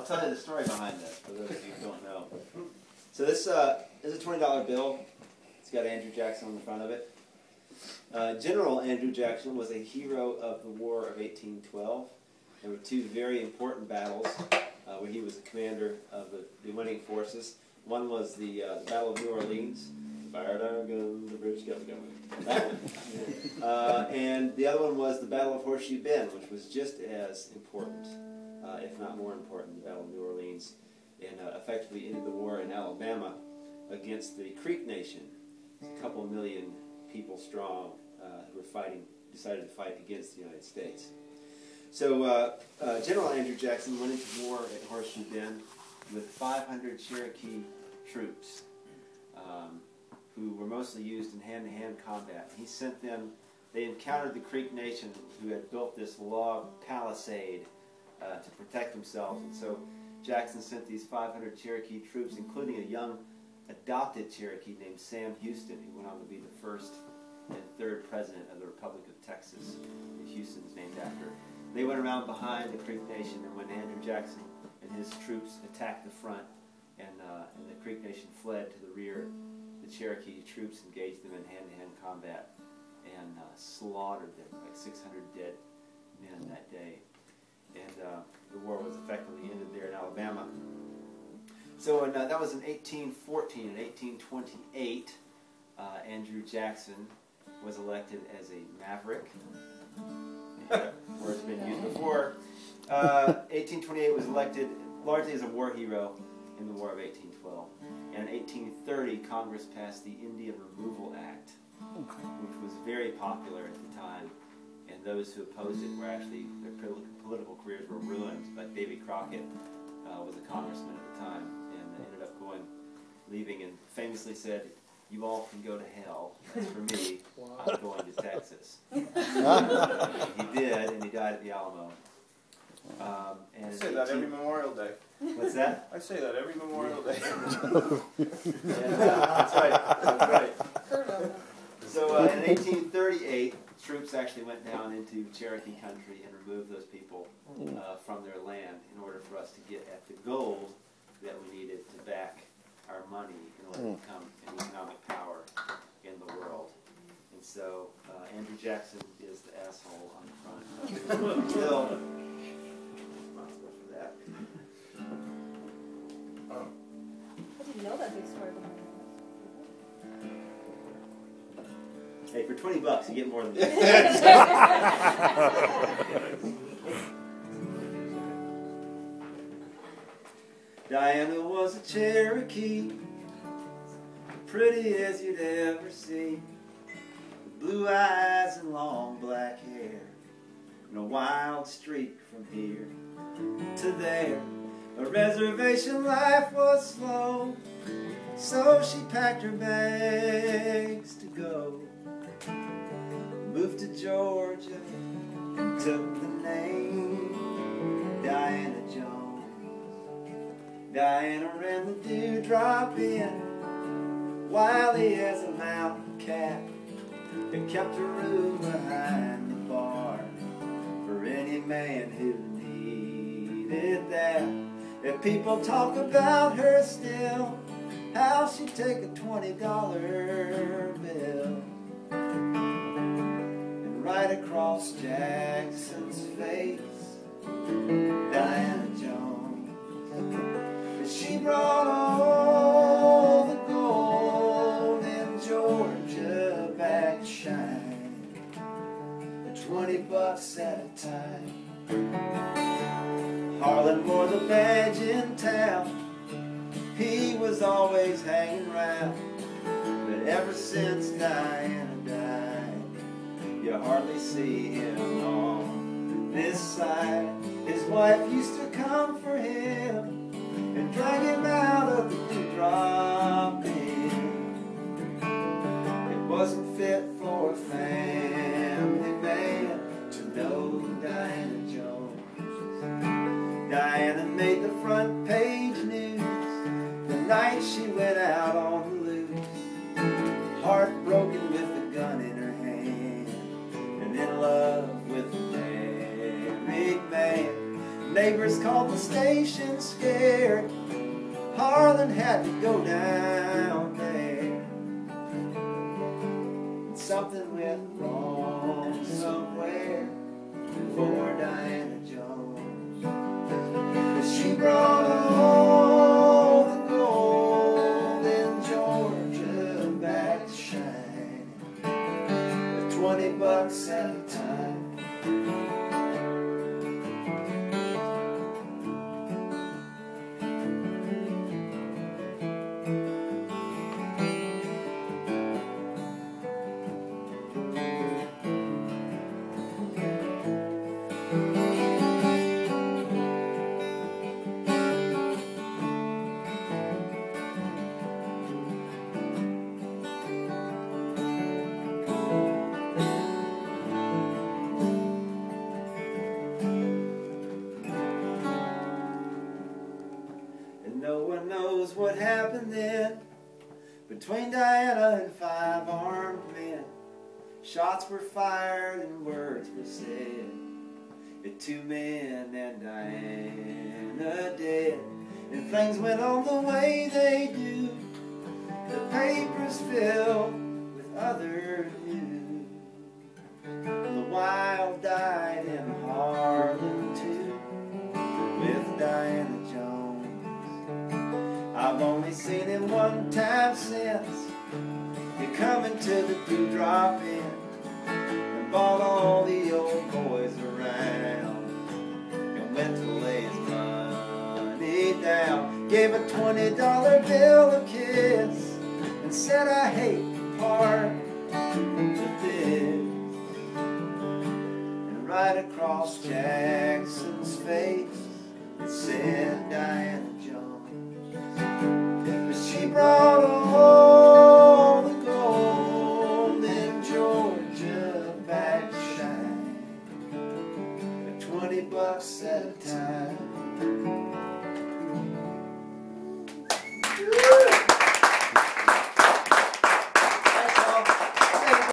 tell you the story behind this, for those of you who don't know. So this is a $20 bill. It's got Andrew Jackson on the front of it. General Andrew Jackson was a hero of the War of 1812. There were two very important battles where he was the commander of the winning forces. One was the Battle of New Orleans. Fired our guns, the British got the gun. That one. And the other one was the Battle of Horseshoe Bend, which was just as important, if not more important, the Battle of New Orleans, and effectively ended the war in Alabama against the Creek Nation. A couple million people strong who were decided to fight against the United States. So General Andrew Jackson went into war at Horseshoe Bend with 500 Cherokee troops who were mostly used in hand-to-hand combat. He sent them, they encountered the Creek Nation who had built this log palisade to protect themselves. And so Jackson sent these 500 Cherokee troops, including a young adopted Cherokee named Sam Houston, who went on to be the first and third president of the Republic of Texas. Houston is named after. They went around behind the Creek Nation, and when Andrew Jackson and his troops attacked the front and the Creek Nation fled to the rear, the Cherokee troops engaged them in hand-to-hand combat and slaughtered them, like 600 dead men that day. And the war was effectively ended there in Alabama. So that was in 1814. In 1828, Andrew Jackson was elected as a maverick. Word's been used before. 1828 was elected largely as a war hero in the War of 1812. And in 1830, Congress passed the Indian Removal Act, which was very popular at the time. And those who opposed it were actually, their political careers were ruined. Like Davy Crockett was a congressman at the time, and ended up leaving, and famously said, "You all can go to hell. As for me, I'm going to Texas." He did, and he died at the Alamo. And I say that every Memorial Day. What's that? I say that every Memorial Day. That's right. That's right. So in 1838, troops actually went down into Cherokee country and removed those people from their land in order for us to get at the gold that we needed to back our money in order to become an economic power in the world. And so Andrew Jackson is the asshole on the front of the bill. Responsible for that. I didn't know that big story behind it. Hey, for $20 you get more than that. Diana was a Cherokee, pretty as you'd ever see, with blue eyes and long black hair, and a wild streak from here to there. A reservation life was slow, so she packed her bags to go. Moved to Georgia and took the name Diana Jones. Diana ran the Dewdrop Inn, wily as a mountain cat, and kept her room behind the bar for any man who needed that. If people talk about her still, how she'd take a $20 bill and right across Jackson's face, Diana Jones. And she brought all the gold in Georgia back to shine at $20 at a time. Harlan wore the badge in town. He was always hanging around, but ever since Diana died, you hardly see him on this side. His wife used to come for him and drag him out of the Dewdrop Inn. It wasn't fit for a family man to know Diana Jones. Diana made the front page news the night she went out on the loose, heartbroken with a gun in her hand and in love with a married man. neighbors called the station scared. Harlan had to go down there. Something went wrong somewhere for Diana Jones. But she brought all the gold in Georgia back to shine, with $20 at a time. No one knows what happened then between Diana and 5 armed men. Shots were fired and words were said, and 2 men and Diana dead. And things went on the way they do. The papers filled with other news. The wild died in Harlan too, with Diana Jones. I've only seen him one time since. He come into the Dewdrop Inn and brought all the old boys around and went to lay his money down. Gave a $20 bill a kiss and said, I hate to part with this. And right across Jackson's face it said Diana Jones. But she brought all the gold in Georgia back to shine, at $20 at a time.